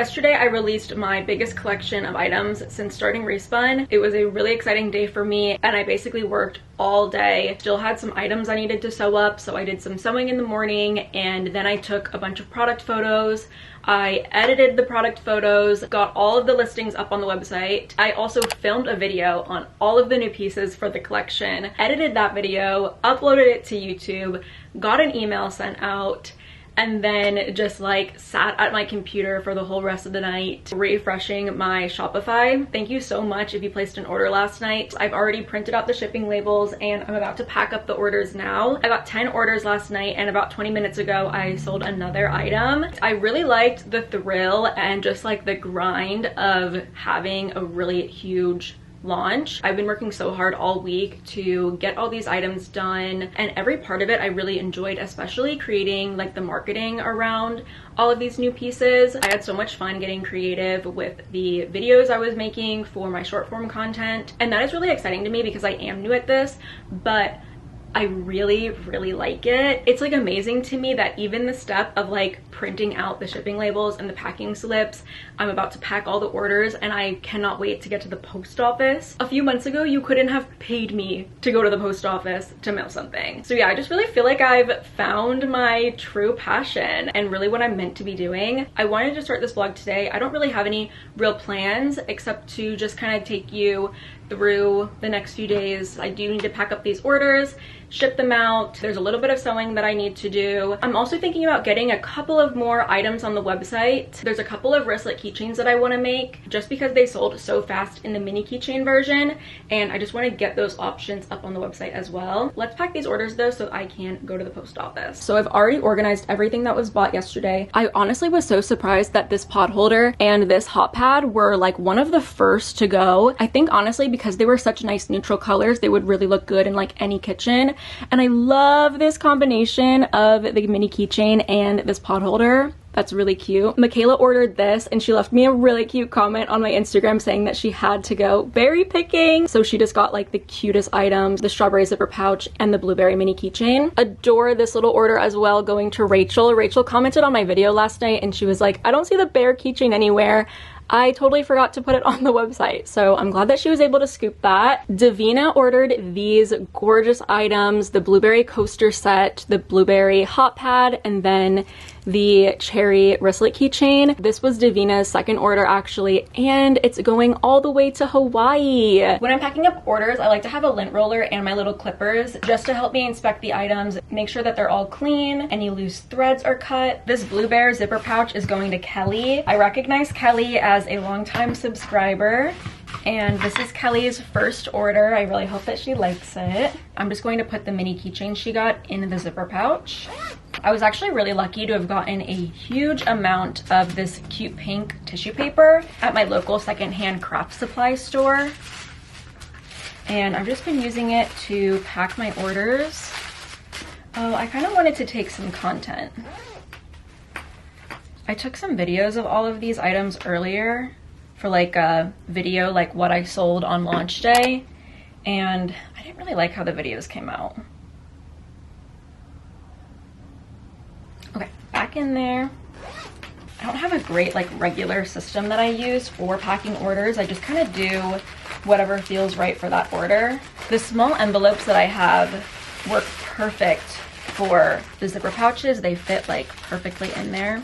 Yesterday I released my biggest collection of items since starting ReSpun. It was a really exciting day for me and I basically worked all day. Still had some items I needed to sew up, so I did some sewing in the morning and then I took a bunch of product photos. I edited the product photos, got all of the listings up on the website. I also filmed a video on all of the new pieces for the collection, edited that video, uploaded it to YouTube, got an email sent out, and then just like sat at my computer for the whole rest of the night refreshing my Shopify. Thank you so much if you placed an order last night. I've already printed out the shipping labels and I'm about to pack up the orders now. I got 10 orders last night and about 20 minutes ago I sold another item. I really liked the thrill and just like the grind of having a really huge launch. I've been working so hard all week to get all these items done, and every part of it I really enjoyed, especially creating like the marketing around all of these new pieces. I had so much fun getting creative with the videos I was making for my short form content, and that is really exciting to me because I am new at this, but I really like it. It's like amazing to me that even the step of like printing out the shipping labels and the packing slips, I'm about to pack all the orders and I cannot wait to get to the post office. A few months ago, you couldn't have paid me to go to the post office to mail something. So yeah, I just really feel like I've found my true passion and really what I'm meant to be doing. I wanted to start this vlog today. I don't really have any real plans except to just kind of take you through the next few days. I do need to pack up these orders, ship them out. There's a little bit of sewing that I need to do. I'm also thinking about getting a couple of more items on the website. There's a couple of wristlet keychains that I want to make just because they sold so fast in the mini keychain version, and I just want to get those options up on the website as well. Let's pack these orders though so I can go to the post office. So I've already organized everything that was bought yesterday. I honestly was so surprised that this pot holder and this hot pad were like one of the first to go. I think honestly because they were such nice neutral colors, they would really look good in like any kitchen. And I love this combination of the mini keychain and this pot holder. That's really cute. Michaela ordered this and she left me a really cute comment on my Instagram saying that she had to go berry picking. So she just got like the cutest items, the strawberry zipper pouch and the blueberry mini keychain. Adore this little order as well, going to Rachel. Rachel commented on my video last night and she was like, I don't see the bear keychain anywhere. I totally forgot to put it on the website, so I'm glad that she was able to scoop that. Davina ordered these gorgeous items, the blueberry coaster set, the blueberry hot pad, and then the cherry wristlet keychain. This was Davina's second order actually, and it's going all the way to Hawaii. When I'm packing up orders, I like to have a lint roller and my little clippers just to help me inspect the items, make sure that they're all clean, any loose threads are cut. This blueberry zipper pouch is going to Kelly. I recognize Kelly as a longtime subscriber, and this is Kelly's first order. I really hope that she likes it. I'm just going to put the mini keychain she got in the zipper pouch. I was actually really lucky to have gotten a huge amount of this cute pink tissue paper at my local secondhand craft supply store. And I've just been using it to pack my orders. Oh, I kind of wanted to take some content. I took some videos of all of these items earlier for like a video like what I sold on launch day, and I didn't really like how the videos came out. Okay, back in there. I don't have a great like regular system that I use for packing orders. I just kind of do whatever feels right for that order. The small envelopes that I have work perfect for the zipper pouches. They fit like perfectly in there.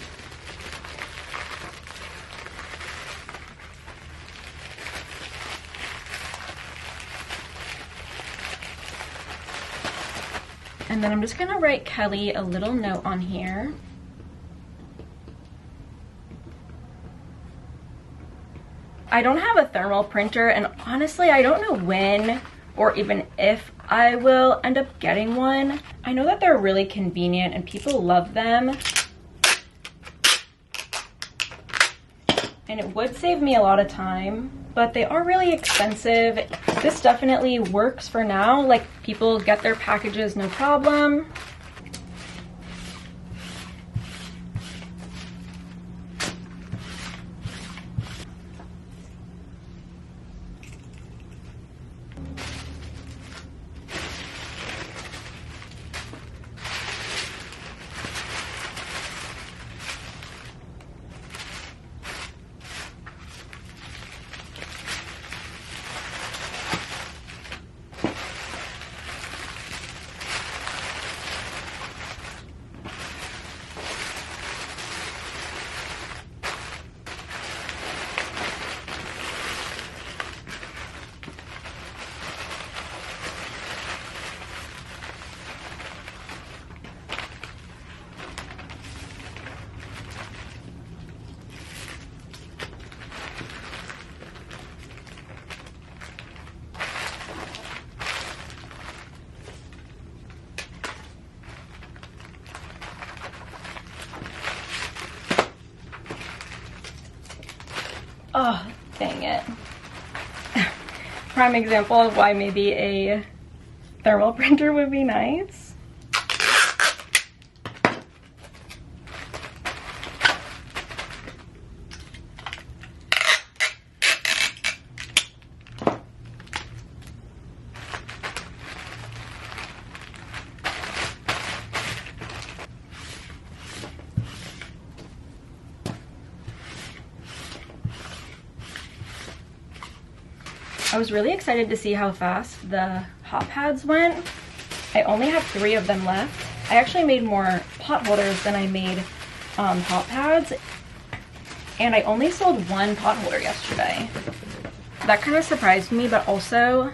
And then I'm just gonna write Kelly a little note on here. I don't have a thermal printer, and honestly, I don't know when or even if I will end up getting one. I know that they're really convenient and people love them. And it would save me a lot of time, but they are really expensive. This definitely works for now. Like, people get their packages no problem. Oh, dang it. Prime example of why maybe a thermal printer would be nice. I was really excited to see how fast the hot pads went. I only have 3 of them left. I actually made more pot holders than I made hot pads, and I only sold 1 pot holder yesterday. That kind of surprised me, but also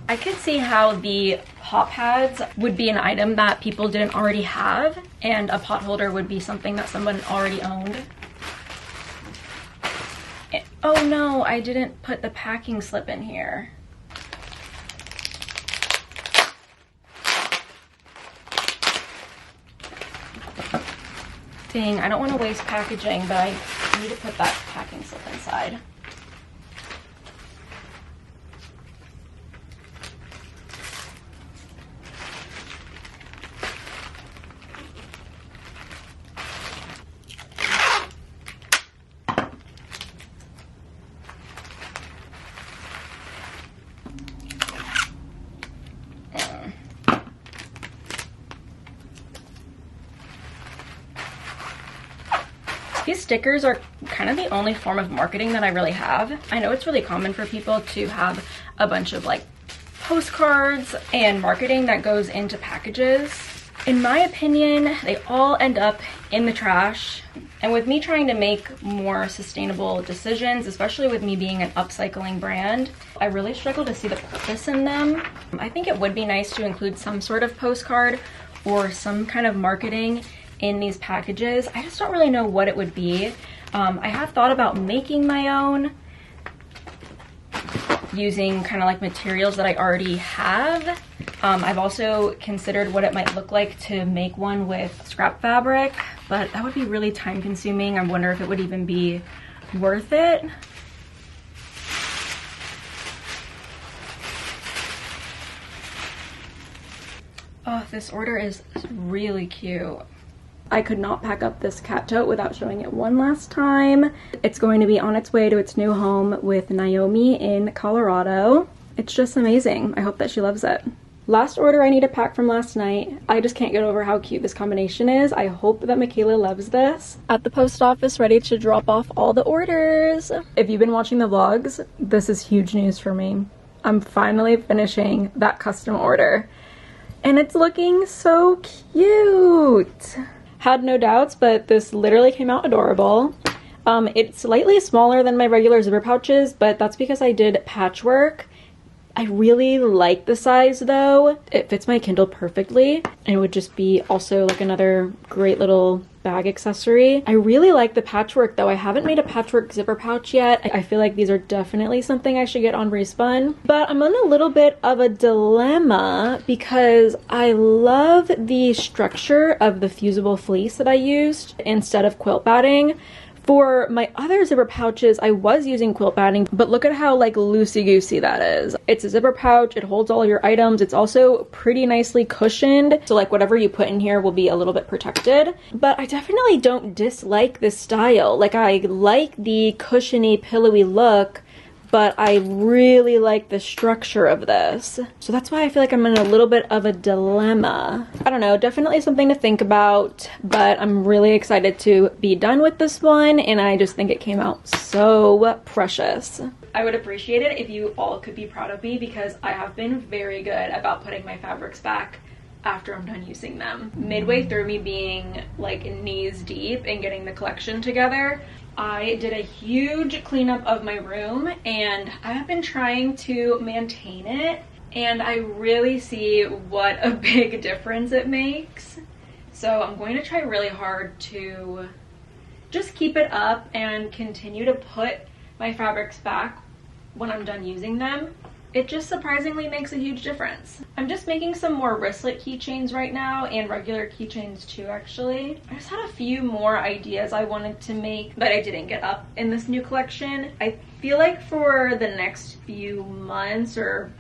I could see how the hot pads would be an item that people didn't already have, and a pot holder would be something that someone already owned. Oh no, I didn't put the packing slip in here. Dang, I don't want to waste packaging, but I need to put that packing slip inside. These stickers are kind of the only form of marketing that I really have. I know it's really common for people to have a bunch of like postcards and marketing that goes into packages. In my opinion, they all end up in the trash. And with me trying to make more sustainable decisions, especially with me being an upcycling brand, I really struggle to see the purpose in them. I think it would be nice to include some sort of postcard or some kind of marketing in these packages. I just don't really know what it would be. I have thought about making my own using kind of like materials that I already have. I've also considered what it might look like to make one with scrap fabric, but that would be really time consuming. I wonder if it would even be worth it. Oh, this order is really cute. I could not pack up this cat tote without showing it one last time. It's going to be on its way to its new home with Naomi in Colorado. It's just amazing. I hope that she loves it. Last order I need to pack from last night. I just can't get over how cute this combination is. I hope that Michaela loves this. At the post office, ready to drop off all the orders. If you've been watching the vlogs, this is huge news for me. I'm finally finishing that custom order, and it's looking so cute. Had no doubts, but this literally came out adorable. It's slightly smaller than my regular zipper pouches, but that's because I did patchwork. I really like the size though. It fits my Kindle perfectly, and it would just be also like another great little bag accessory. I really like the patchwork though. I haven't made a patchwork zipper pouch yet. I feel like these are definitely something I should get on ReSpun, but I'm in a little bit of a dilemma because I love the structure of the fusible fleece that I used instead of quilt batting. For my other zipper pouches, I was using quilt batting, but look at how like loosey-goosey that is. It's a zipper pouch, it holds all of your items, it's also pretty nicely cushioned, so like whatever you put in here will be a little bit protected. But I definitely don't dislike this style. Like, I like the cushiony, pillowy look, but I really like the structure of this. So that's why I feel like I'm in a little bit of a dilemma. I don't know, definitely something to think about, but I'm really excited to be done with this one, and I just think it came out so precious. I would appreciate it if you all could be proud of me, because I have been very good about putting my fabrics back after I'm done using them. Midway through me being like knees deep and getting the collection together, I did a huge cleanup of my room, and I have been trying to maintain it, and I really see what a big difference it makes. So I'm going to try really hard to just keep it up and continue to put my fabrics back when I'm done using them. it just surprisingly makes a huge difference. I'm just making some more wristlet keychains right now, and regular keychains too, actually. I just had a few more ideas I wanted to make that I didn't get up in this new collection. I feel like for the next few months, or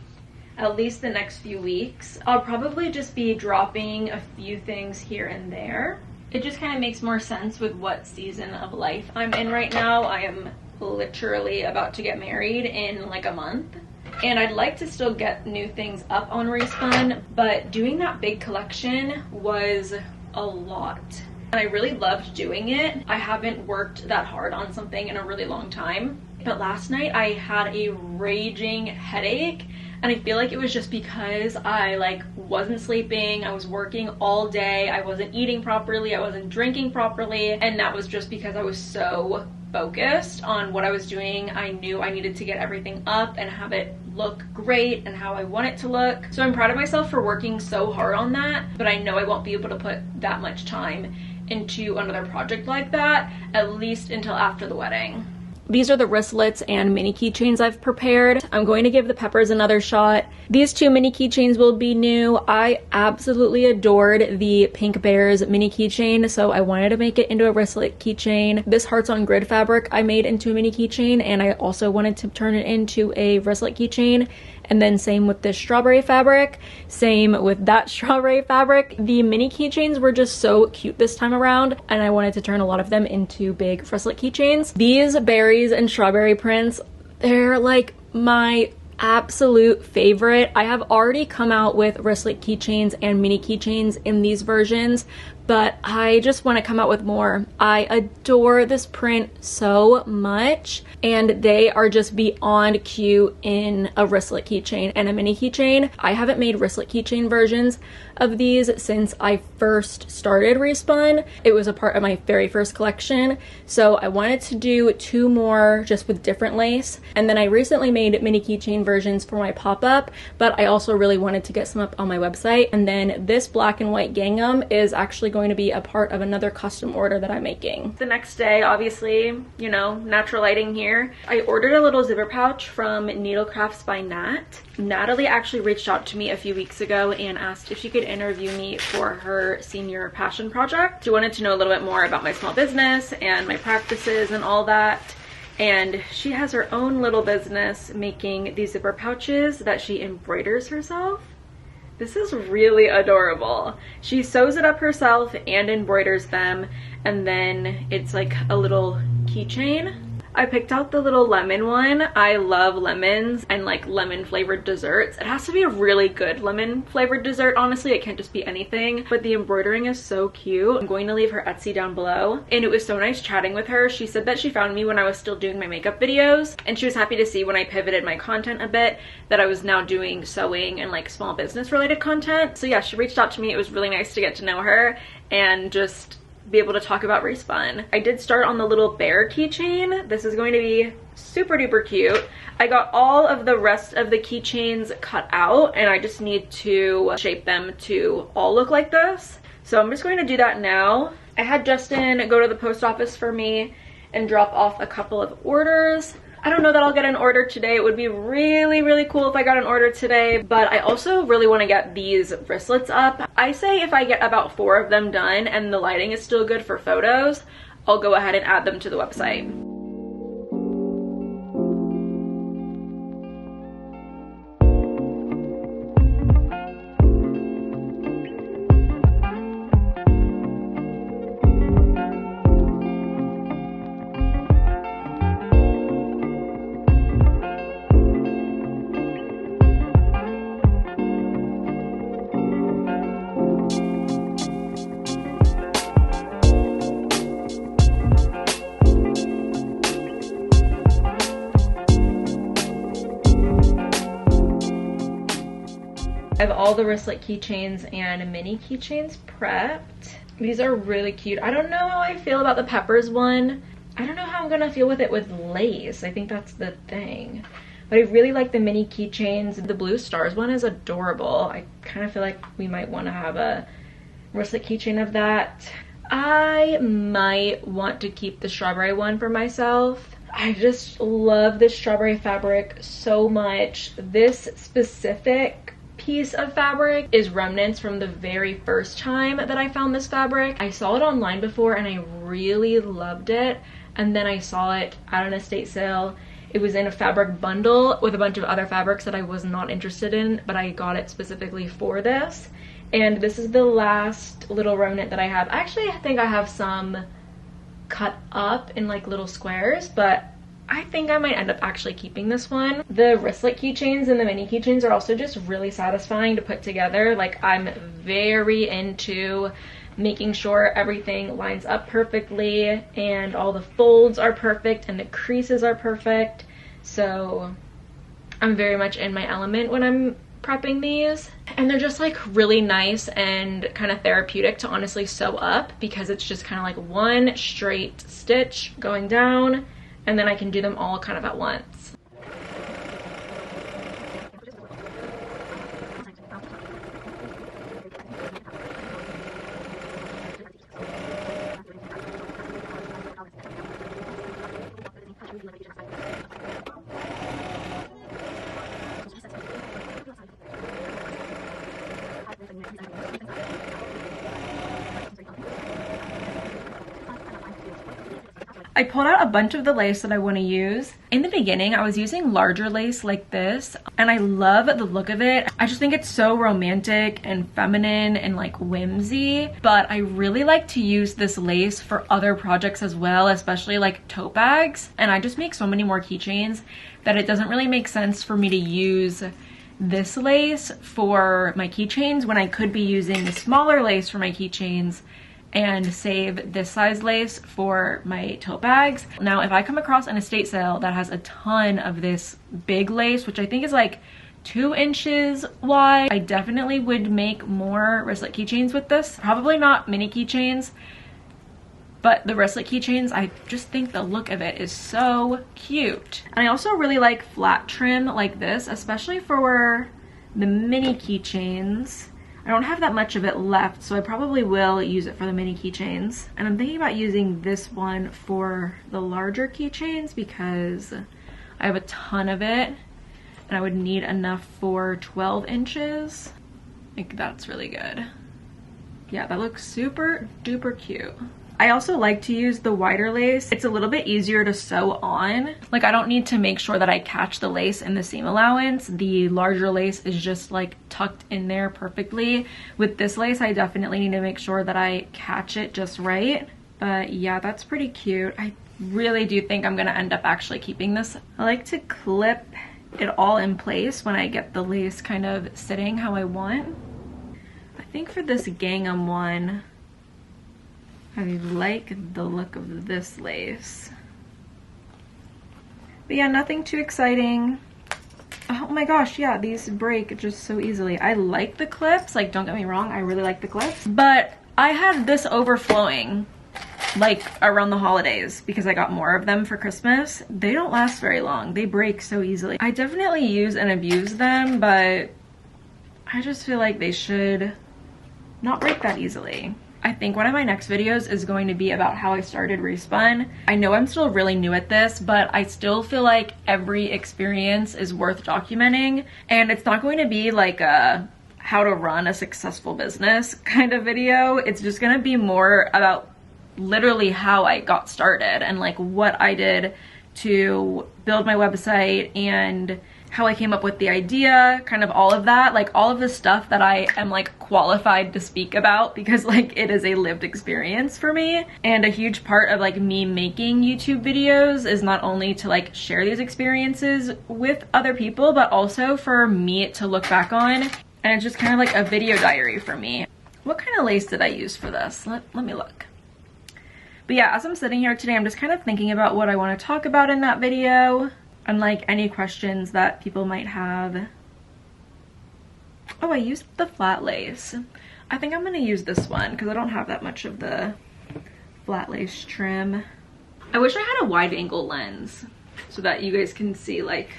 at least the next few weeks, I'll probably just be dropping a few things here and there. It just kind of makes more sense with what season of life I'm in right now. I am literally about to get married in like a month, and I'd like to still get new things up on ReSpun, but doing that big collection was a lot. And I really loved doing it. I haven't worked that hard on something in a really long time. But last night I had a raging headache, and I feel like it was just because I like wasn't sleeping, I was working all day, I wasn't eating properly, I wasn't drinking properly, and that was just because I was so focused on what I was doing. I knew I needed to get everything up and have it look great and how I want it to look. So I'm proud of myself for working so hard on that, but I know I won't be able to put that much time into another project like that, at least until after the wedding. These are the wristlets and mini keychains I've prepared. I'm going to give the peppers another shot. These two mini keychains will be new. I absolutely adored the Pink Bears mini keychain, so I wanted to make it into a wristlet keychain. This Hearts on Grid fabric I made into a mini keychain, and I also wanted to turn it into a wristlet keychain. And then same with this strawberry fabric, same with that strawberry fabric. The mini keychains were just so cute this time around, and I wanted to turn a lot of them into big wristlet keychains. These berries and strawberry prints, they're like my absolute favorite. I have already come out with wristlet keychains and mini keychains in these versions, but I just want to come out with more. I adore this print so much, and they are just beyond cute in a wristlet keychain and a mini keychain. I haven't made wristlet keychain versions of these since I first started ReSpun. It was a part of my very first collection, so I wanted to do two more just with different lace. And then I recently made mini keychain versions for my pop-up, but I also really wanted to get some up on my website. And then this black and white gingham is actually going to be a part of another custom order that I'm making. The next day, obviously, you know, natural lighting here, I ordered a little zipper pouch from Needlecrafts by Nat. Natalie actually reached out to me a few weeks ago and asked if she could interview me for her senior passion project. She wanted to know a little bit more about my small business and my practices and all that. And she has her own little business making these zipper pouches that she embroiders herself. This is really adorable. She sews it up herself and embroiders them, and then it's like a little keychain. I picked out the little lemon one. I love lemons and like lemon flavored desserts. It has to be a really good lemon flavored dessert, honestly. It can't just be anything, but the embroidering is so cute. I'm going to leave her Etsy down below, and it was so nice chatting with her. She said that she found me when I was still doing my makeup videos, and she was happy to see when I pivoted my content a bit that I was now doing sewing and like small business related content. So yeah, she reached out to me. It was really nice to get to know her and just be able to talk about ReSpun. I did start on the little bear keychain. This is going to be super duper cute. I got all of the rest of the keychains cut out, and I just need to shape them to all look like this. So I'm just going to do that now. I had Justin go to the post office for me and drop off a couple of orders. I don't know that I'll get an order today. It would be really, really cool if I got an order today, but I also really want to get these wristlets up. I say if I get about 4 of them done and the lighting is still good for photos, I'll go ahead and add them to the website. I have all the wristlet keychains and mini keychains prepped. These are really cute. I don't know how I feel about the peppers one. I don't know how I'm gonna feel with it with lace. I think that's the thing. But I really like the mini keychains. The blue stars one is adorable. I kind of feel like we might want to have a wristlet keychain of that. I might want to keep the strawberry one for myself. I just love this strawberry fabric so much. This specific piece of fabric is remnants from the very first time that I found this fabric. I saw it online before and I really loved it, and then I saw it at an estate sale. It was in a fabric bundle with a bunch of other fabrics that I was not interested in, but I got it specifically for this. And this is the last little remnant that I have. Actually, I think I have some cut up in like little squares, but I think I might end up actually keeping this one. The wristlet keychains and the mini keychains are also just really satisfying to put together. Like, I'm very into making sure everything lines up perfectly and all the folds are perfect and the creases are perfect. So I'm very much in my element when I'm prepping these. And they're just like really nice and kind of therapeutic to honestly sew up, because it's just kind of like one straight stitch going down, and then I can do them all kind of at once. I pulled out a bunch of the lace that I want to use. In the beginning, I was using larger lace like this, and I love the look of it. I just think it's so romantic and feminine and like whimsy, but I really like to use this lace for other projects as well, especially like tote bags. And I just make so many more keychains that it doesn't really make sense for me to use this lace for my keychains when I could be using the smaller lace for my keychains and save this size lace for my tote bags. Now, if I come across an estate sale that has a ton of this big lace, which I think is like 2 inches wide, I definitely would make more wristlet keychains with this. Probably not mini keychains, but the wristlet keychains, I just think the look of it is so cute. And I also really like flat trim like this, especially for the mini keychains. I don't have that much of it left, so I probably will use it for the mini keychains. And I'm thinking about using this one for the larger keychains because I have a ton of it and I would need enough for 12 inches. I think that's really good. Yeah, that looks super duper cute. I also like to use the wider lace. It's a little bit easier to sew on. Like, I don't need to make sure that I catch the lace in the seam allowance. The larger lace is just like tucked in there perfectly. With this lace, I definitely need to make sure that I catch it just right. But yeah, that's pretty cute. I really do think I'm gonna end up actually keeping this. I like to clip it all in place when I get the lace kind of sitting how I want. I think for this gingham one, I like the look of this lace. But yeah, nothing too exciting. Oh my gosh, yeah, these break just so easily. I like the clips, like, don't get me wrong, I really like the clips. But I had this overflowing like around the holidays because I got more of them for Christmas. They don't last very long. They break so easily. I definitely use and abuse them, but I just feel like they should not break that easily. I think one of my next videos is going to be about how I started ReSpun. I know I'm still really new at this, but I still feel like every experience is worth documenting. And it's not going to be like a how to run a successful business kind of video. It's just going to be more about literally how I got started and like what I did to build my website and how I came up with the idea, kind of all of that, like all of the stuff that I am like qualified to speak about because like it is a lived experience for me. And a huge part of like me making YouTube videos is not only to like share these experiences with other people, but also for me to look back on. And it's just kind of like a video diary for me. What kind of lace did I use for this? Let me look. But yeah, as I'm sitting here today, I'm just kind of thinking about what I want to talk about in that video. And like any questions that people might have. Oh, I used the flat lace. I think I'm gonna use this one because I don't have that much of the flat lace trim. I wish I had a wide angle lens so that you guys can see like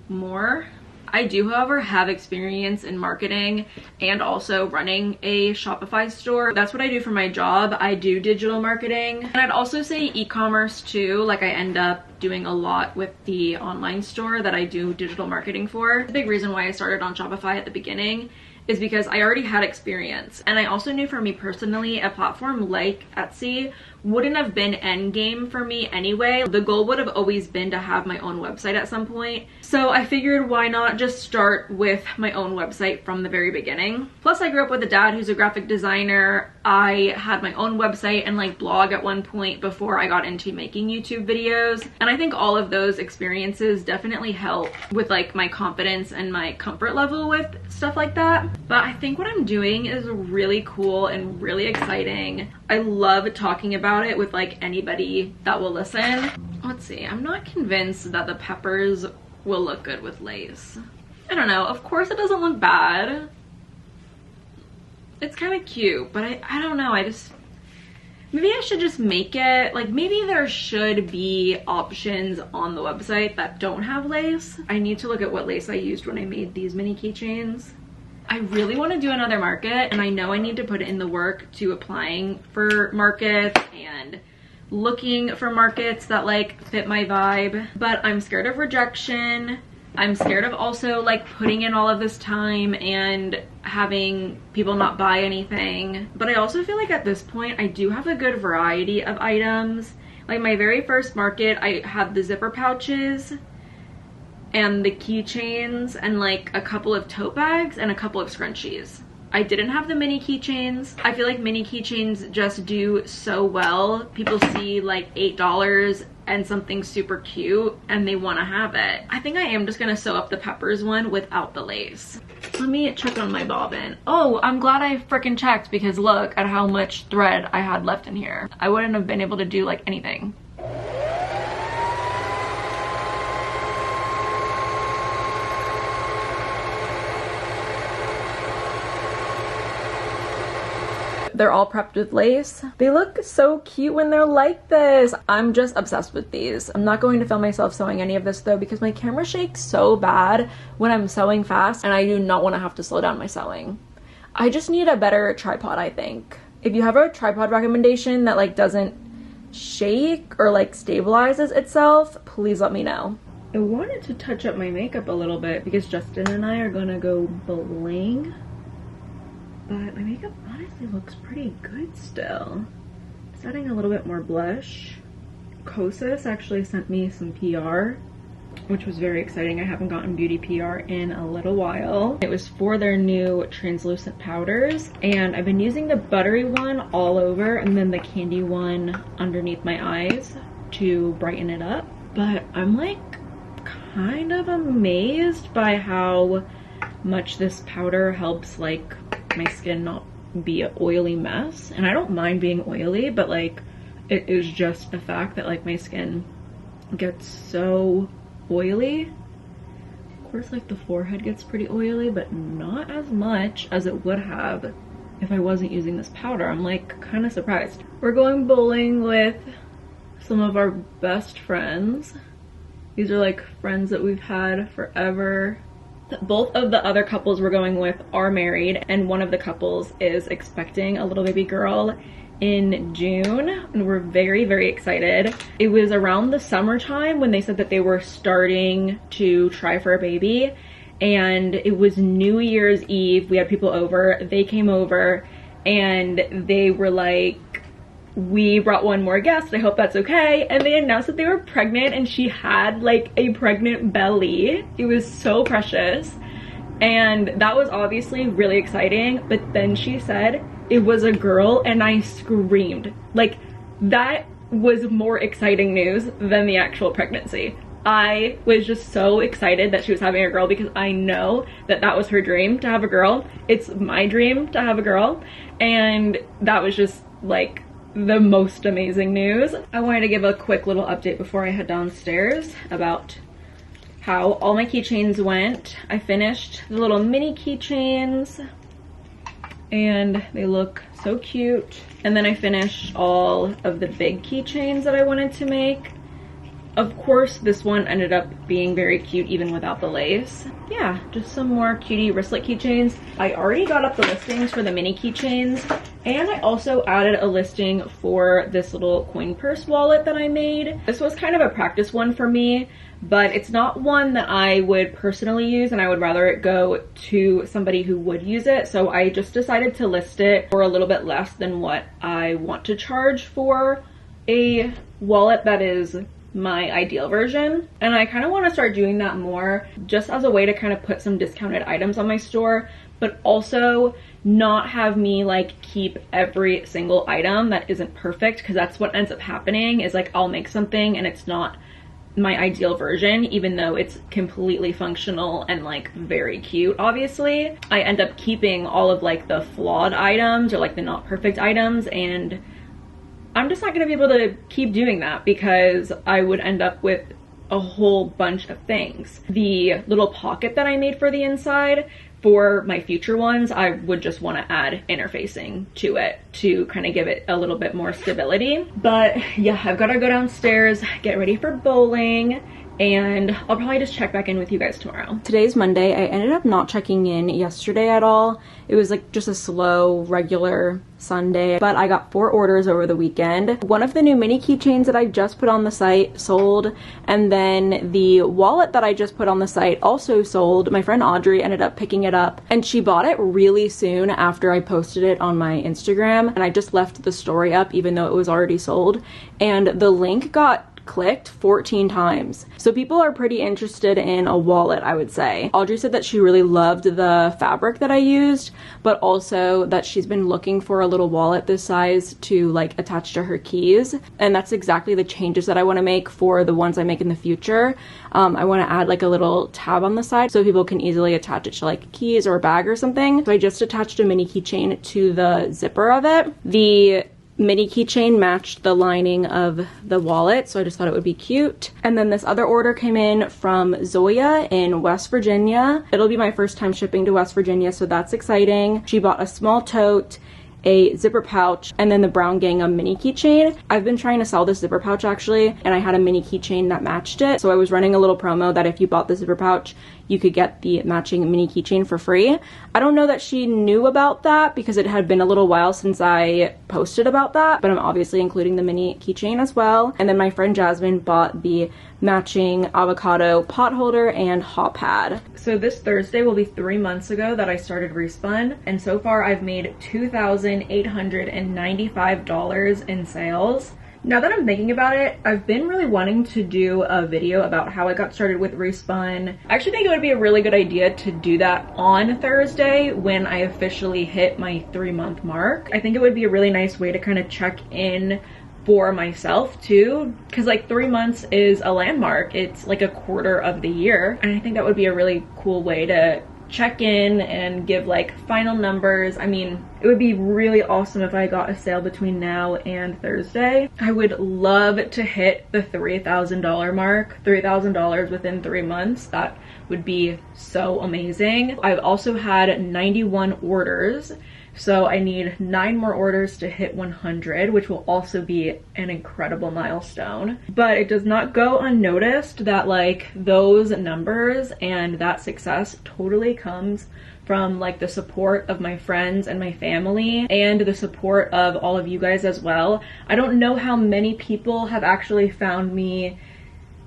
more. I do, however, have experience in marketing and also running a Shopify store. That's what I do for my job. I do digital marketing, and I'd also say e-commerce too. Like, I end up doing a lot with the online store that I do digital marketing for. The big reason why I started on Shopify at the beginning is because I already had experience, and I also knew for me personally, a platform like Etsy wouldn't have been endgame for me anyway. The goal would have always been to have my own website at some point. So I figured, why not just start with my own website from the very beginning. Plus, I grew up with a dad who's a graphic designer. I had my own website and like blog at one point before I got into making YouTube videos. And I think all of those experiences definitely help with like my confidence and my comfort level with stuff like that. But I think what I'm doing is really cool and really exciting. I love talking about it with like anybody that will listen. Let's see, I'm not convinced that the peppers will look good with lace. I don't know, of course it doesn't look bad. It's kind of cute, but I don't know, maybe I should just make it, like maybe there should be options on the website that don't have lace. I need to look at what lace I used when I made these mini keychains. I really want to do another market, and I know I need to put in the work to applying for markets and looking for markets that like fit my vibe, but I'm scared of rejection. I'm scared of also like putting in all of this time and having people not buy anything. But I also feel like at this point I do have a good variety of items. Like my very first market, I had the zipper pouches and the keychains and like a couple of tote bags and a couple of scrunchies. I didn't have the mini keychains. I feel like mini keychains just do so well. People see like $8 and something super cute and they want to have it. I think I am just gonna sew up the peppers one without the lace. Let me check on my bobbin. Oh, I'm glad I freaking checked, because look at how much thread I had left in here. I wouldn't have been able to do like anything. They're all prepped with lace. They look so cute when they're like this. I'm just obsessed with these. I'm not going to film myself sewing any of this though, because my camera shakes so bad when I'm sewing fast, and I do not want to have to slow down my sewing. I just need a better tripod, I think. If you have a tripod recommendation that like doesn't shake or like stabilizes itself, please let me know. I wanted to touch up my makeup a little bit because Justin and I are gonna go bowling. But my makeup honestly looks pretty good still. Just adding a little bit more blush. Kosas actually sent me some PR, which was very exciting. I haven't gotten beauty PR in a little while. It was for their new translucent powders, and I've been using the buttery one all over and then the candy one underneath my eyes to brighten it up. But I'm like kind of amazed by how much this powder helps like my skin not be an oily mess. And I don't mind being oily, but like it is just a fact that like my skin gets so oily. Of course, like the forehead gets pretty oily, but not as much as it would have if I wasn't using this powder. I'm like kind of surprised. We're going bowling with some of our best friends. These are like friends that we've had forever. Both of the other couples we're going with are married, and one of the couples is expecting a little baby girl in June, and we're very, very excited. It was around the summertime when they said that they were starting to try for a baby, and it was New Year's Eve. We had people over, they came over, and they were like, we brought one more guest, I hope that's okay. And they announced that they were pregnant, and she had like a pregnant belly. It was so precious, and that was obviously really exciting. But then she said it was a girl, and I screamed. Like, that was more exciting news than the actual pregnancy. I was just so excited that she was having a girl, because I know that that was her dream to have a girl. It's my dream to have a girl, and that was just like the most amazing news. I wanted to give a quick little update before I head downstairs about how all my keychains went. I finished the little mini keychains and they look so cute. And then I finished all of the big keychains that I wanted to make. Of course, this one ended up being very cute even without the lace. Yeah, just some more cutie wristlet keychains. I already got up the listings for the mini keychains, and I also added a listing for this little coin purse wallet that I made. This was kind of a practice one for me, but it's not one that I would personally use, and I would rather it go to somebody who would use it. So I just decided to list it for a little bit less than what I want to charge for a wallet that is my ideal version. And I kind of want to start doing that more, just as a way to kind of put some discounted items on my store, but also not have me like keep every single item that isn't perfect, because that's what ends up happening is like I'll make something and it's not my ideal version, even though it's completely functional and like very cute. Obviously, I end up keeping all of like the flawed items or like the not perfect items, and I'm just not gonna be able to keep doing that because I would end up with a whole bunch of things. The little pocket that I made for the inside, for my future ones, I would just want to add interfacing to it to kind of give it a little bit more stability. But yeah, I've got to go downstairs, get ready for bowling, and I'll probably just check back in with you guys tomorrow. Today's Monday. I ended up not checking in yesterday at all. It was like just a slow, regular Sunday, but I got 4 orders over the weekend. One of the new mini keychains that I just put on the site sold, and then the wallet that I just put on the site also sold. My friend Audrey ended up picking it up, and she bought it really soon after I posted it on my Instagram, and I just left the story up even though it was already sold, and the link got clicked 14 times. So people are pretty interested in a wallet, I would say. Audrey said that she really loved the fabric that I used, but also that she's been looking for a little wallet this size to like attach to her keys. And that's exactly the changes that I want to make for the ones I make in the future. I want to add like a little tab on the side so people can easily attach it to like keys or a bag or something. So I just attached a mini keychain to the zipper of it. The mini keychain matched the lining of the wallet, so I just thought it would be cute. And then this other order came in from Zoya in West Virginia. It'll be my first time shipping to West Virginia, so that's exciting. She bought a small tote, a zipper pouch, and then the Brown Gingham mini keychain. I've been trying to sell this zipper pouch actually, and I had a mini keychain that matched it. So I was running a little promo that if you bought the zipper pouch, you could get the matching mini keychain for free. I don't know that she knew about that because it had been a little while since I posted about that, but I'm obviously including the mini keychain as well. And then my friend Jasmine bought the matching avocado pot holder and hot pad. So this Thursday will be 3 months ago that I started ReSpun, and so far I've made $2,895 in sales. Now that I'm thinking about it, I've been really wanting to do a video about how I got started with ReSpun. I actually think it would be a really good idea to do that on Thursday when I officially hit my 3-month mark. I think it would be a really nice way to kind of check in for myself too, because like 3 months is a landmark. It's like a quarter of the year, and I think that would be a really cool way to check in and give like final numbers. I mean, it would be really awesome if I got a sale between now and Thursday. I would love to hit the $3,000 mark, $3,000 within 3 months. That would be so amazing. I've also had 91 orders, so I need 9 more orders to hit 100, which will also be an incredible milestone. But it does not go unnoticed that like those numbers and that success totally comes from like the support of my friends and my family and the support of all of you guys as well. I don't know how many people have actually found me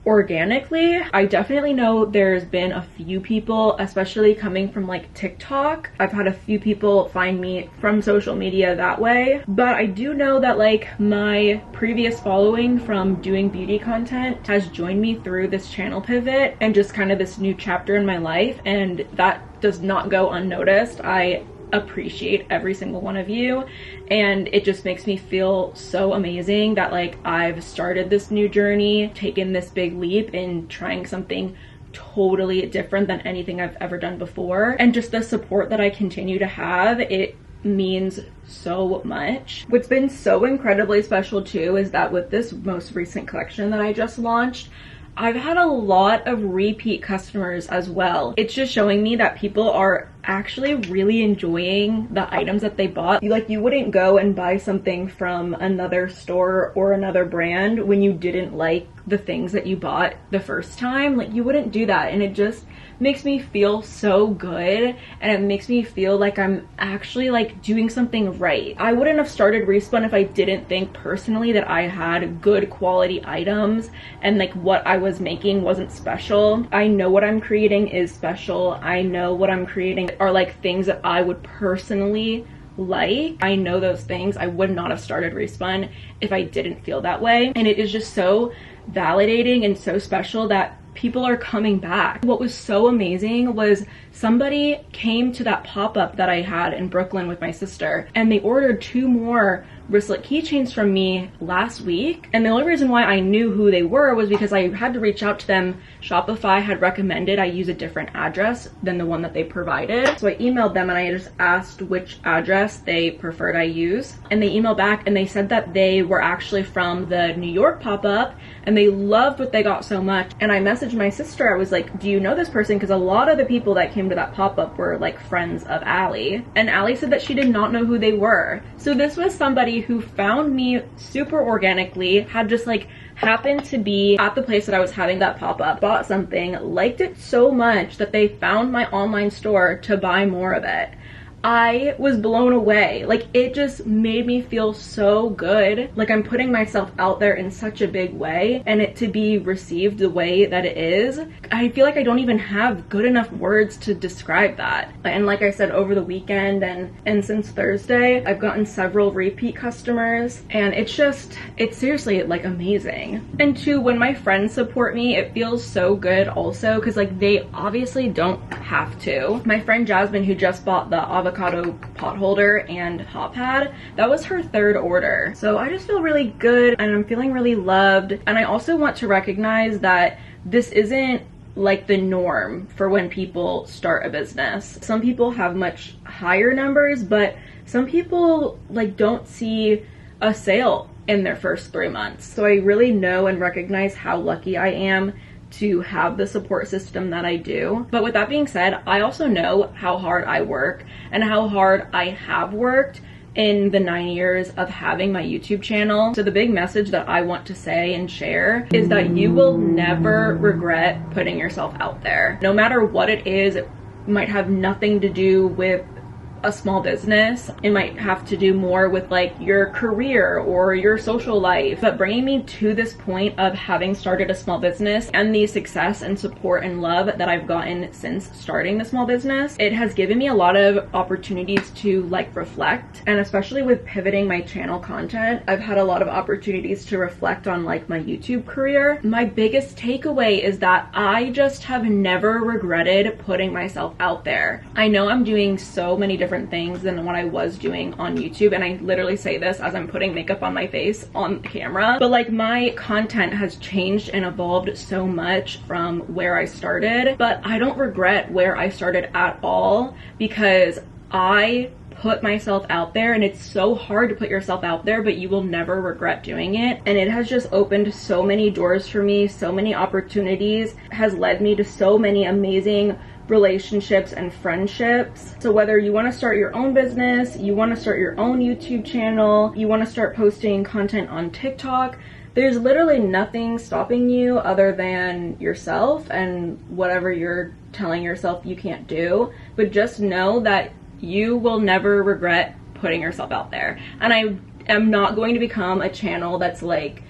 organically. I definitely know there's been a few people, especially coming from like TikTok. I've had a few people find me from social media that way, but I do know that like my previous following from doing beauty content has joined me through this channel pivot and just kind of this new chapter in my life, and that does not go unnoticed. I appreciate every single one of you, and it just makes me feel so amazing that like I've started this new journey, taken this big leap in trying something totally different than anything I've ever done before, and just the support that I continue to have, it means so much. What's been so incredibly special too is that with this most recent collection that I just launched, I've had a lot of repeat customers as well. It's just showing me that people are actually really enjoying the items that they bought. Like, you wouldn't go and buy something from another store or another brand when you didn't like the things that you bought the first time. Like, you wouldn't do that, and it just makes me feel so good, and it makes me feel like I'm actually like doing something right. I wouldn't have started ReSpun if I didn't think personally that I had good quality items and like what I was making wasn't special. I know what I'm creating is special. I know what I'm creating are like things that I would personally like. I know those things. I would not have started ReSpun if I didn't feel that way, and it is just so validating and so special that people are coming back. What was so amazing was somebody came to that pop-up that I had in Brooklyn with my sister, and they ordered 2 more wristlet keychains from me last week. And the only reason why I knew who they were was because I had to reach out to them. Shopify had recommended I use a different address than the one that they provided. So I emailed them and I just asked which address they preferred I use. And they emailed back and they said that they were actually from the New York pop-up and they loved what they got so much. And I messaged my sister, I was like, do you know this person? Because a lot of the people that came to that pop-up were like friends of Allie. And Allie said that she did not know who they were. So this was somebody who found me super organically, had just like happened to be at the place that I was having that pop-up, bought something, liked it so much that they found my online store to buy more of it. I was blown away. Like, it just made me feel so good. Like, I'm putting myself out there in such a big way, and it to be received the way that it is, I feel like I don't even have good enough words to describe that. And like I said, over the weekend and since Thursday, I've gotten several repeat customers, and it's seriously like amazing. And two, when my friends support me, it feels so good also, because like they obviously don't have to. My friend Jasmine, who just bought the avocado pot holder and hot pad, that was her 3rd order. So I just feel really good and I'm feeling really loved. And I also want to recognize that this isn't like the norm for when people start a business. Some people have much higher numbers, but some people like don't see a sale in their first 3 months. So I really know and recognize how lucky I am to have the support system that I do. But with that being said, I also know how hard I work and how hard I have worked in the 9 years of having my YouTube channel. So the big message that I want to say and share is that you will never regret putting yourself out there. No matter what it is, it might have nothing to do with a small business. It might have to do more with like your career or your social life. But bringing me to this point of having started a small business and the success and support and love that I've gotten since starting the small business, it has given me a lot of opportunities to like reflect. And especially with pivoting my channel content, I've had a lot of opportunities to reflect on like my YouTube career. My biggest takeaway is that I just have never regretted putting myself out there. I know I'm doing so many different things than what I was doing on YouTube, and I literally say this as I'm putting makeup on my face on camera, but like my content has changed and evolved so much from where I started. But I don't regret where I started at all, because I put myself out there, and it's so hard to put yourself out there, but you will never regret doing it. And it has just opened so many doors for me, so many opportunities, has led me to so many amazing relationships and friendships. So whether you want to start your own business, you want to start your own YouTube channel, you want to start posting content on TikTok, there's literally nothing stopping you other than yourself and whatever you're telling yourself you can't do. But just know that you will never regret putting yourself out there. And I am not going to become a channel that's like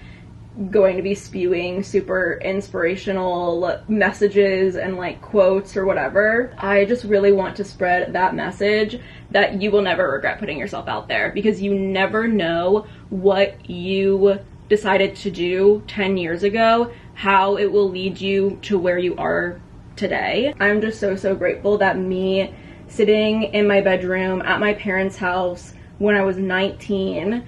going to be spewing super inspirational messages and like quotes or whatever. I just really want to spread that message that you will never regret putting yourself out there, because you never know what you decided to do 10 years ago, how it will lead you to where you are today. I'm just so grateful that me sitting in my bedroom at my parents' house when I was 19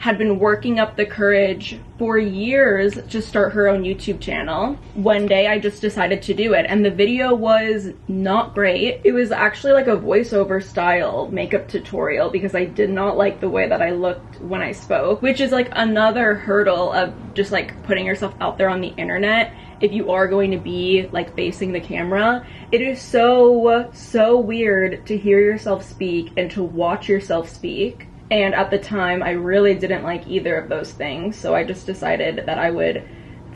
had been working up the courage for years to start her own YouTube channel. One day I just decided to do it, and the video was not great. It was actually like a voiceover style makeup tutorial because I did not like the way that I looked when I spoke, which is like another hurdle of just like putting yourself out there on the internet. If you are going to be like facing the camera, it is so weird to hear yourself speak and to watch yourself speak. And at the time, I really didn't like either of those things. So I just decided that I would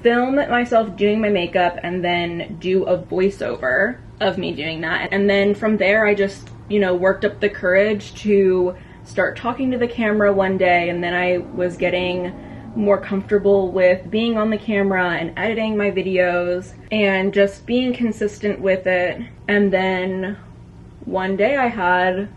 film myself doing my makeup and then do a voiceover of me doing that. And then from there, I just, you know, worked up the courage to start talking to the camera one day. And then I was getting more comfortable with being on the camera and editing my videos and just being consistent with it. And then one day I had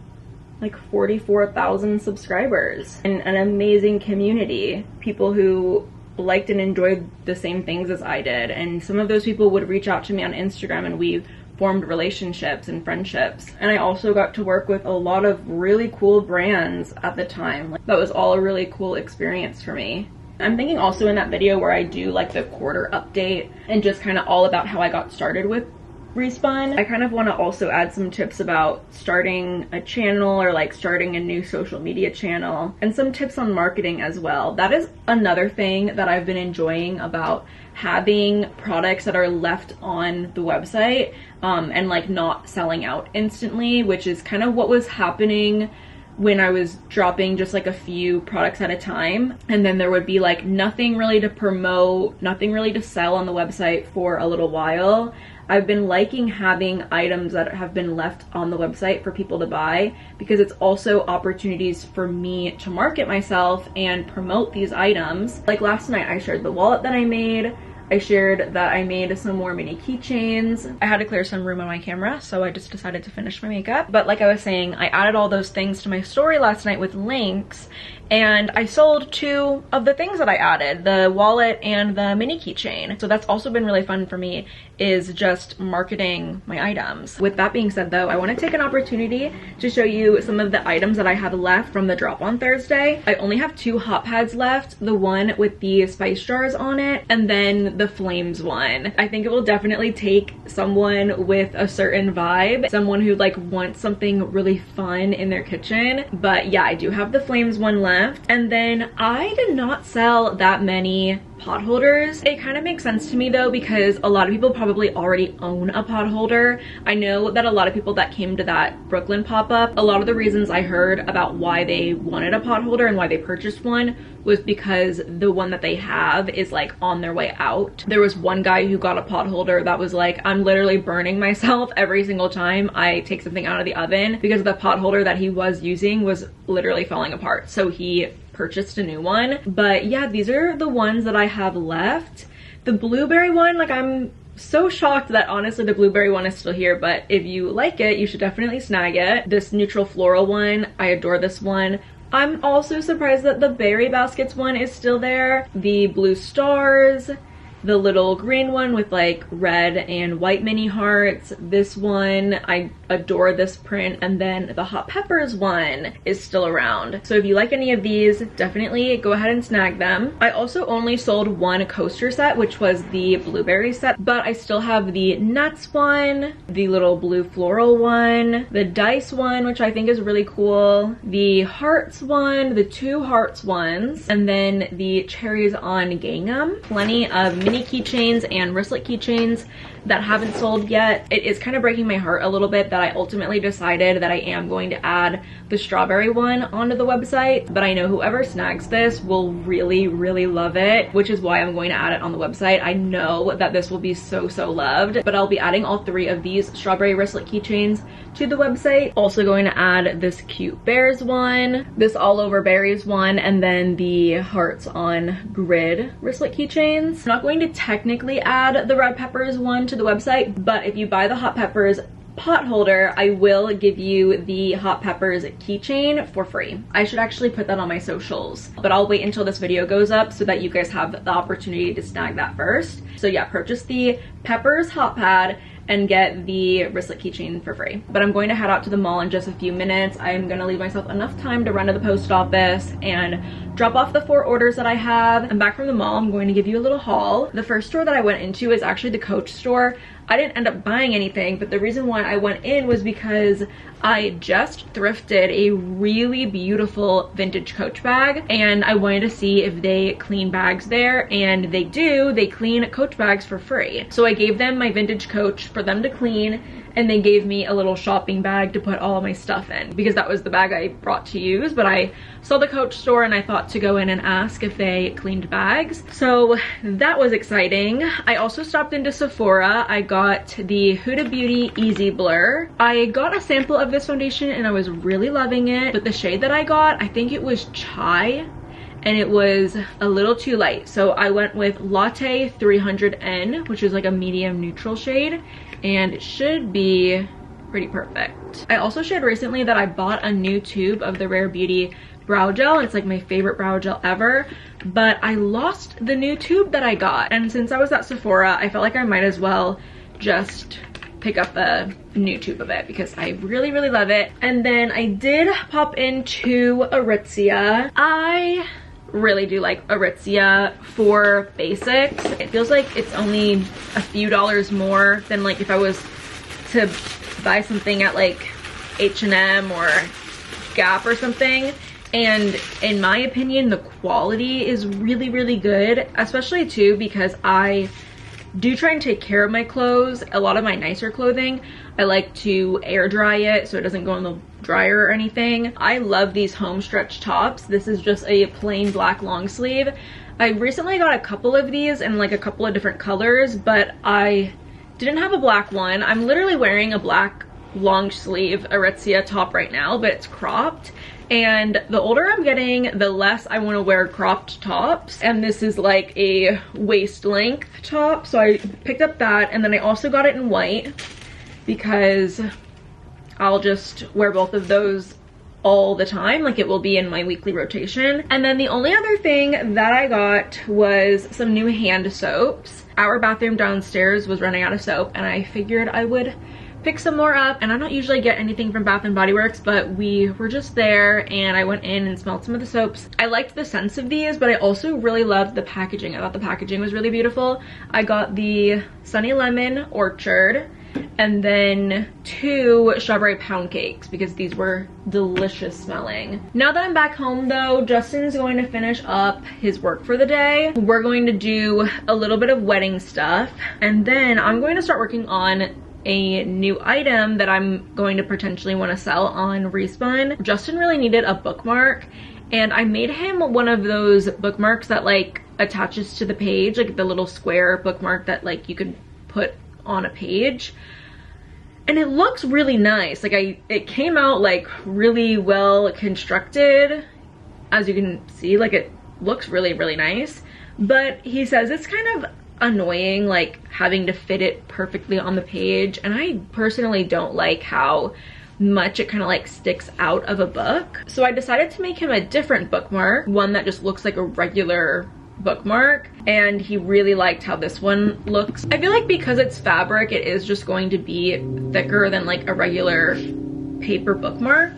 like 44,000 subscribers and an amazing community, people who liked and enjoyed the same things as I did. And some of those people would reach out to me on Instagram, and we formed relationships and friendships. And I also got to work with a lot of really cool brands at the time. That was all a really cool experience for me. I'm thinking also in that video where I do like the quarter update and just kind of all about how I got started with ReSpun, I kind of want to also add some tips about starting a channel or like starting a new social media channel, and some tips on marketing as well. That is another thing that I've been enjoying about having products that are left on the website and like not selling out instantly, which is kind of what was happening when I was dropping just like a few products at a time, and then there would be like nothing really to promote, nothing really to sell on the website for a little while. I've been liking having items that have been left on the website for people to buy, because it's also opportunities for me to market myself and promote these items. Like last night I shared the wallet that I made. I shared that I made some more mini keychains. I had to clear some room on my camera, so I just decided to finish my makeup. But like I was saying, I added all those things to my story last night with links, and I sold 2 of the things that I added, the wallet and the mini keychain. So that's also been really fun for me, is just marketing my items. With that being said though, I want to take an opportunity to show you some of the items that I have left from the drop on Thursday. I only have 2 hot pads left, the one with the spice jars on it, and then the flames one. I think it will definitely take someone with a certain vibe, someone who like wants something really fun in their kitchen. But yeah, I do have the flames one left. And then I did not sell that many pot holders. It kind of makes sense to me though, because a lot of people probably already own a pot holder. I know that a lot of people that came to that Brooklyn pop-up, a lot of the reasons I heard about why they wanted a pot holder and why they purchased one was because the one that they have is like on their way out. There was one guy who got a pot holder that was like, I'm literally burning myself every single time I take something out of the oven, because the pot holder that he was using was literally falling apart. So he purchased a new one. But yeah, these are the ones that I have left. The blueberry one, like I'm so shocked that honestly the blueberry one is still here, but if you like it, you should definitely snag it. This neutral floral one, I adore this one. I'm also surprised that the berry baskets one is still there. The blue stars, the little green one with like red and white mini hearts. This one, I adore this print. And then the hot peppers one is still around. So if you like any of these, definitely go ahead and snag them. I also only sold 1 coaster set, which was the blueberry set, but I still have the nuts one, the little blue floral one, the dice one, which I think is really cool, the hearts one, the 2 hearts ones, and then the cherries on gingham. Plenty of mini keychains and wristlet keychains that haven't sold yet. It is kind of breaking my heart a little bit that I ultimately decided that I am going to add the strawberry one onto the website, but I know whoever snags this will really love it, which is why I'm going to add it on the website. I know that this will be so loved, but I'll be adding all 3 of these strawberry wristlet keychains to the website. Also going to add this cute bears one, this all over berries one, and then the hearts on grid wristlet keychains. I'm not going to technically add the red peppers one to the website, but if you buy the hot peppers pot holder, I will give you the hot peppers keychain for free. I should actually put that on my socials, but I'll wait until this video goes up so that you guys have the opportunity to snag that first. So yeah, purchase the peppers hot pad, and get the wristlet keychain for free. But I'm going to head out to the mall in just a few minutes. I'm gonna leave myself enough time to run to the post office and drop off the 4 orders that I have. I'm back from the mall. I'm going to give you a little haul. The first store that I went into is actually the Coach store. I didn't end up buying anything, but the reason why I went in was because I just thrifted a really beautiful vintage Coach bag, and I wanted to see if they clean bags there, and they do. They clean Coach bags for free. So I gave them my vintage Coach for them to clean, and they gave me a little shopping bag to put all of my stuff in, because that was the bag I brought to use. But I saw the Coach store and I thought to go in and ask if they cleaned bags. So that was exciting. I also stopped into Sephora. I got the Huda Beauty Easy Blur. I got a sample of this foundation and I was really loving it, but the shade that I got, I think it was Chai, and it was a little too light. So I went with Latte 300N, which is like a medium neutral shade, and it should be pretty perfect. I also shared recently that I bought a new tube of the Rare Beauty brow gel. It's like my favorite brow gel ever, but I lost the new tube that I got. And since I was at Sephora, I felt like I might as well just pick up a new tube of it because I really, really love it. And then I did pop into Aritzia. I really do like Aritzia for basics. It feels like it's only a few dollars more than like if I was to buy something at like H&M or Gap or something. And in my opinion, the quality is really, really good, especially too because I do try and take care of my clothes. A lot of my nicer clothing, I like to air dry it so it doesn't go in the dryer or anything. I love these home stretch tops. This is just a plain black long sleeve. I recently got a couple of these in like a couple of different colors, but I didn't have a black one. I'm literally wearing a black long sleeve Aritzia top right now, but it's cropped. And the older I'm getting, the less I want to wear cropped tops. And this is like a waist length top. So I picked up that, and then I also got it in white because I'll just wear both of those all the time. Like it will be in my weekly rotation. And then the only other thing that I got was some new hand soaps. Our bathroom downstairs was running out of soap, and I figured I would pick some more up. And I don't usually get anything from Bath & Body Works, but we were just there and I went in and smelled some of the soaps. I liked the scents of these, but I also really loved the packaging. I thought the packaging was really beautiful. I got the Sunny Lemon Orchard and then 2 strawberry pound cakes because these were delicious smelling. Now that I'm back home though, Justin's going to finish up his work for the day. We're going to do a little bit of wedding stuff, and then I'm going to start working on a new item that I'm going to potentially want to sell on ReSpun. Justin really needed a bookmark, and I made him one of those bookmarks that like attaches to the page, like the little square bookmark that like you could put on a page. And it looks really nice. Like it came out like really well constructed. As you can see, like it looks really, really nice. But he says it's kind of annoying like having to fit it perfectly on the page, and I personally don't like how much it kind of like sticks out of a book. So I decided to make him a different bookmark, one that just looks like a regular bookmark, and he really liked how this one looks. I feel like because it's fabric, it is just going to be thicker than like a regular paper bookmark,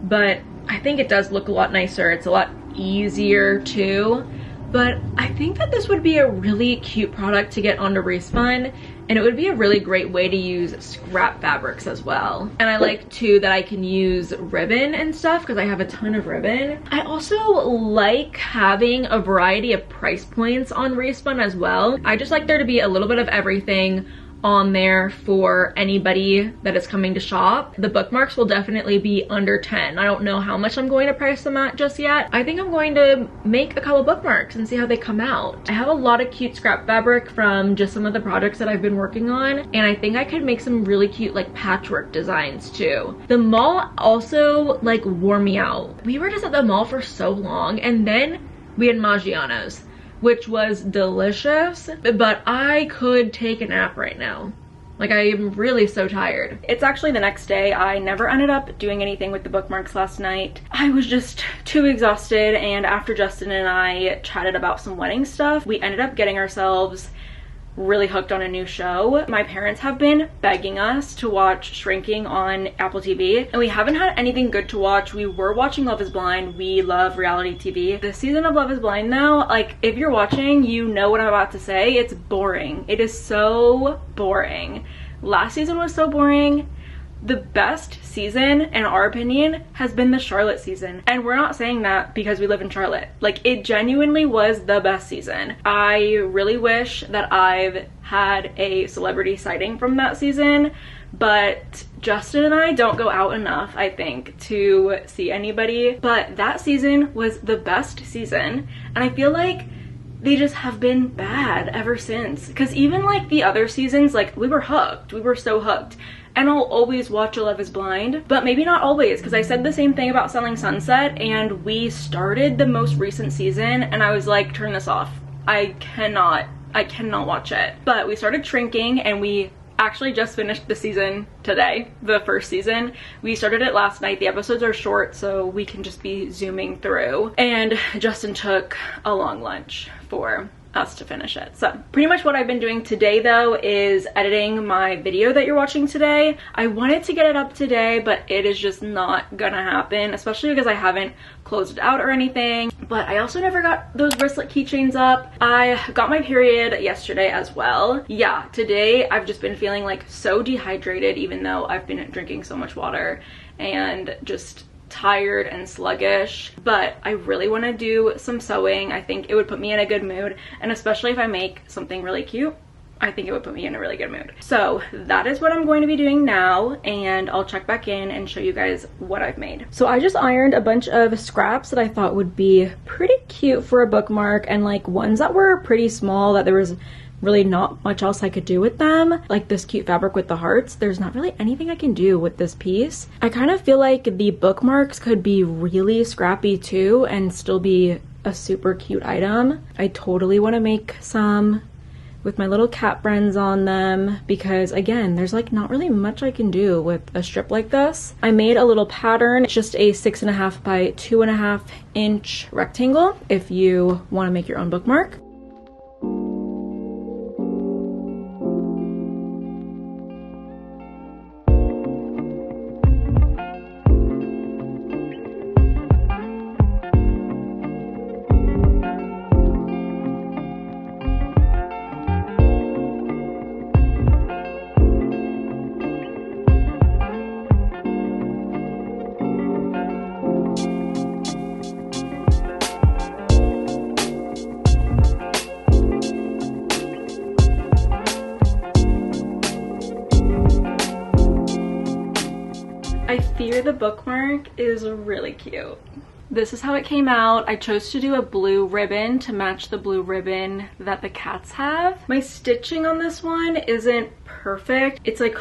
but I think it does look a lot nicer. It's a lot easier too. But I think that this would be a really cute product to get onto ReSpun, and it would be a really great way to use scrap fabrics as well. And I like too that I can use ribbon and stuff because I have a ton of ribbon. I also like having a variety of price points on ReSpun as well. I just like there to be a little bit of everything on there for anybody that is coming to shop. The bookmarks will definitely be under 10. I don't know how much I'm going to price them at just yet. I think I'm going to make a couple bookmarks and see how they come out. I have a lot of cute scrap fabric from just some of the projects that I've been working on, and I think I could make some really cute like patchwork designs too. The mall also like wore me out. We were just at the mall for so long, and then we had Maggiano's, which was delicious, but I could take a nap right now. Like I am really so tired. It's actually the next day. I never ended up doing anything with the bookmarks last night. I was just too exhausted, and after Justin and I chatted about some wedding stuff, we ended up getting ourselves really hooked on a new show. My parents have been begging us to watch Shrinking on Apple TV, and we haven't had anything good to watch. We were watching Love is Blind. We love reality TV. This season of Love is Blind though, like if you're watching, you know what I'm about to say. It's boring. It is so boring. Last season was so boring. The best season, in our opinion, has been the Charlotte season. And we're not saying that because we live in Charlotte. Like, it genuinely was the best season. I really wish that I've had a celebrity sighting from that season, but Justin and I don't go out enough, I think, to see anybody. But that season was the best season, and I feel like they just have been bad ever since. Because even like the other seasons, like we were hooked. We were so hooked. And I'll always watch a Love is Blind, but maybe not always, because I said the same thing about Selling Sunset, and we started the most recent season and I was like, turn this off. I cannot watch it. But we started Shrinking, and we actually just finished the season today, the first season. We started it last night. The episodes are short, so we can just be zooming through. And Justin took a long lunch for us to finish it. So pretty much what I've been doing today though is editing my video that you're watching today. I wanted to get it up today, but it is just not gonna happen, especially because I haven't closed it out or anything. But I also never got those wristlet keychains up. I got my period yesterday as well. Yeah, today I've just been feeling like so dehydrated, even though I've been drinking so much water, and just tired and sluggish. But I really want to do some sewing. I think it would put me in a good mood, and especially if I make something really cute, I think it would put me in a really good mood. So that is what I'm going to be doing now, and I'll check back in and show you guys what I've made. So I just ironed a bunch of scraps that I thought would be pretty cute for a bookmark, and like ones that were pretty small that there was really not much else I could do with them. Like this cute fabric with the hearts, there's not really anything I can do with this piece. I kind of feel like the bookmarks could be really scrappy too and still be a super cute item. I totally want to make some with my little cat friends on them, because again, there's like not really much I can do with a strip like this. I made a little pattern. It's just a 6.5 by 2.5 inch rectangle if you want to make your own bookmark. I fear the bookmark is really cute. This is how it came out. I chose to do a blue ribbon to match the blue ribbon that the cats have. My stitching on this one isn't perfect. It's like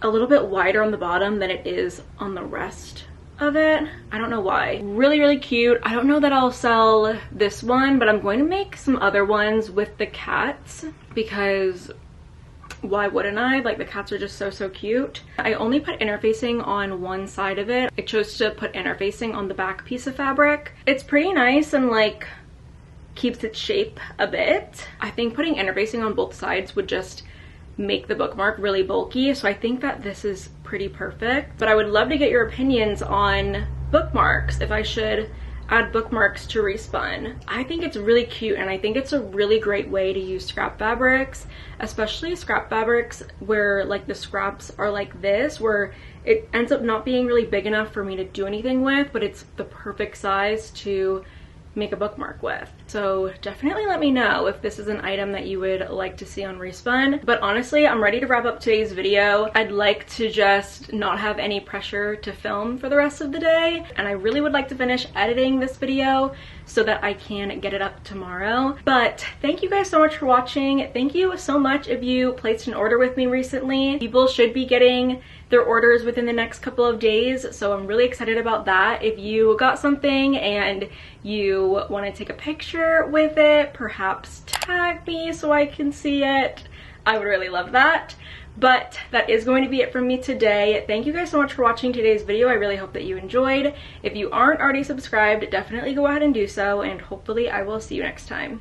a little bit wider on the bottom than it is on the rest of it. I don't know why. Really, really cute. I don't know that I'll sell this one, but I'm going to make some other ones with the cats, because why wouldn't I? Like, the cats are just so cute. I only put interfacing on one side of it. I chose to put interfacing on the back piece of fabric. It's pretty nice and like keeps its shape a bit. I think putting interfacing on both sides would just make the bookmark really bulky, so I think that this is pretty perfect. But I would love to get your opinions on bookmarks, if I should add bookmarks to ReSpun. I think it's really cute, and I think it's a really great way to use scrap fabrics, especially scrap fabrics where like the scraps are like this, where it ends up not being really big enough for me to do anything with, but it's the perfect size to make a bookmark with. So definitely let me know if this is an item that you would like to see on ReSpun. But honestly, I'm ready to wrap up today's video. I'd like to just not have any pressure to film for the rest of the day, and I really would like to finish editing this video so that I can get it up tomorrow. But thank you guys so much for watching. Thank you so much if you placed an order with me recently. People should be getting their orders within the next couple of days, so I'm really excited about that. If you got something and you want to take a picture with it, perhaps tag me so I can see it. I would really love that. But that is going to be it from me today. Thank you guys so much for watching today's video. I really hope that you enjoyed. If you aren't already subscribed, definitely go ahead and do so, and hopefully I will see you next time.